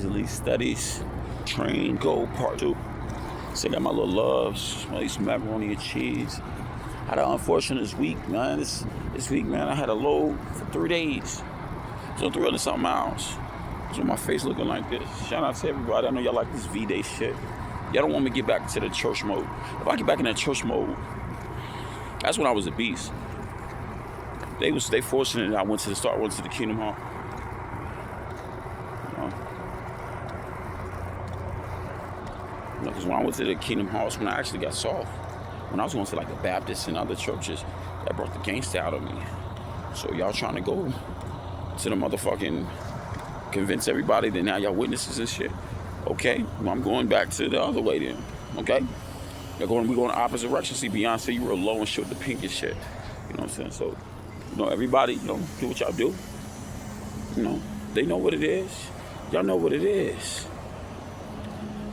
Elite Studies, Train, Go Part 2. So I got my little loves, my some macaroni and cheese. I had an unfortunate week, man. This week, man, I had a load for 3 days. So 300 something miles. So my face looking like this. Shout out to everybody. I know y'all like this V-Day shit. Y'all don't want me to get back to the church mode. If I get back in that church mode, that's when I was a beast. They fortunate that I went to the Kingdom Hall. Because when I went to the Kingdom Hall, it's when I actually got soft. When I was going to like the Baptists and other churches, that brought the gangster out of me. So y'all trying to go to the motherfucking convince everybody that now y'all witnesses and shit. Okay, well, I'm going back to the other way then. Okay, we going the opposite direction. See, Beyonce, you real low and shit with the pink and shit. You know what I'm saying? So, everybody, do what y'all do. They know what it is. Y'all know what it is.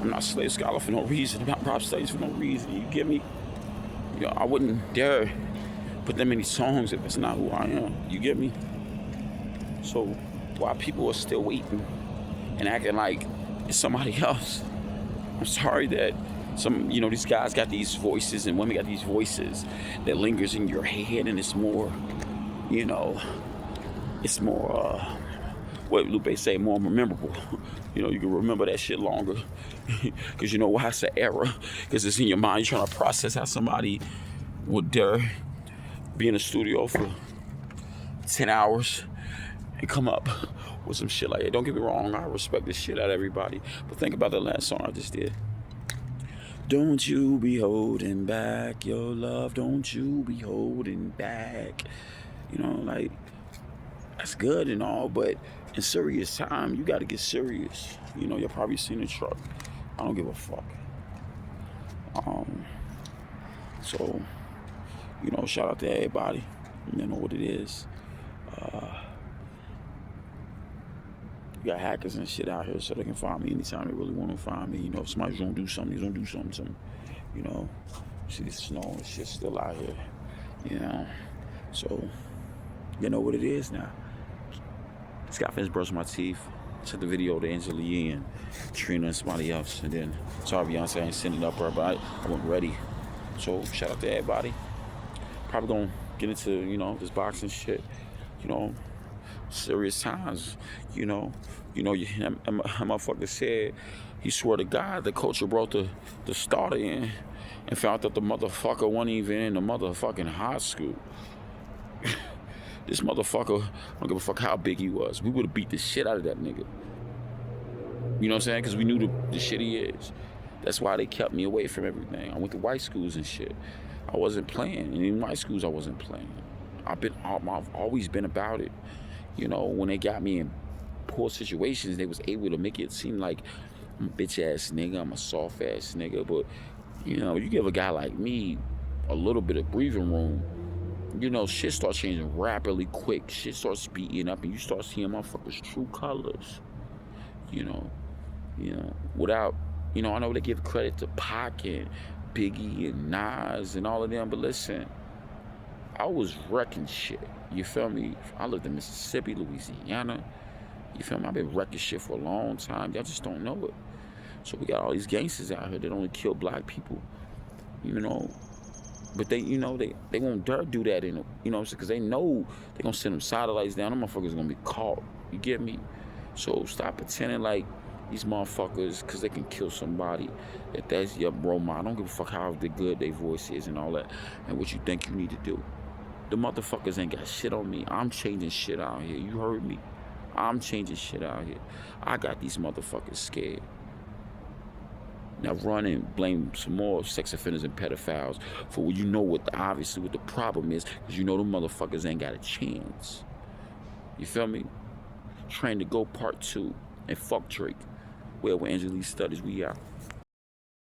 I'm not a slave scholar for no reason. I'm not prop slaves for no reason. You get me? I wouldn't dare put them in these songs if it's not who I am. You get me? So while people are still waiting and acting like it's somebody else, I'm sorry that these guys got these voices and women got these voices that lingers in your head, and it's more, it's more, what Lupe say, more memorable. You can remember that shit longer. Because you know why? It's an error. Because it's in your mind. You're trying to process how somebody would dare be in a studio for 10 hours and come up with some shit like that. Don't get me wrong. I respect the shit out of everybody. But think about the last song I just did. Don't you be holding back your love. Don't you be holding back. That's good and all, but in serious time, you got to get serious. You'll probably seen the truck. I don't give a fuck. So, shout out to everybody. You know what it is. You got hackers and shit out here, so they can find me anytime they really want to find me. If somebody's gonna do something, he's gonna do something. See the snow and shit still out here. So, you know what it is now. Just got finished brushing my teeth. Sent the video to Angela Yee and Trina and somebody else. And then, sorry Beyonce, I ain't sending it up her, but I wasn't ready. So, shout out to everybody. Probably gonna get into, this boxing shit. Serious times. That motherfucker said, he swore to God the coach brought the starter in and found out that the motherfucker wasn't even in the motherfucking high school. This motherfucker, I don't give a fuck how big he was. We would have beat the shit out of that nigga. You know what I'm saying? Because we knew the shit he is. That's why they kept me away from everything. I went to white schools and shit. I wasn't playing. And in white schools, I wasn't playing. I've always been about it. When they got me in poor situations, they was able to make it seem like I'm a bitch-ass nigga, I'm a soft-ass nigga. But, you give a guy like me a little bit of breathing room, shit starts changing rapidly quick. Shit starts speeding up and you start seeing motherfuckers' true colors. Without, I know they give credit to Pac and Biggie and Nas and all of them, but listen, I was wrecking shit. You feel me? I lived in Mississippi, Louisiana. You feel me? I've been wrecking shit for a long time. Y'all just don't know it. So we got all these gangsters out here that only kill black people. But they won't dare do that because they know they're gonna send them satellites down. Them motherfuckers gonna be caught. You get me? So stop pretending like these motherfuckers, because they can kill somebody, that's your role model. I don't give a fuck how good their voice is and all that, and what you think you need to do. The motherfuckers ain't got shit on me. I'm changing shit out here. You heard me. I'm changing shit out here. I got these motherfuckers scared. Now run and blame some more sex offenders and pedophiles for obviously what the problem is, because them motherfuckers ain't got a chance. You feel me? Train to Go Part 2 and fuck Drake. Well, with Elite Studies, we out.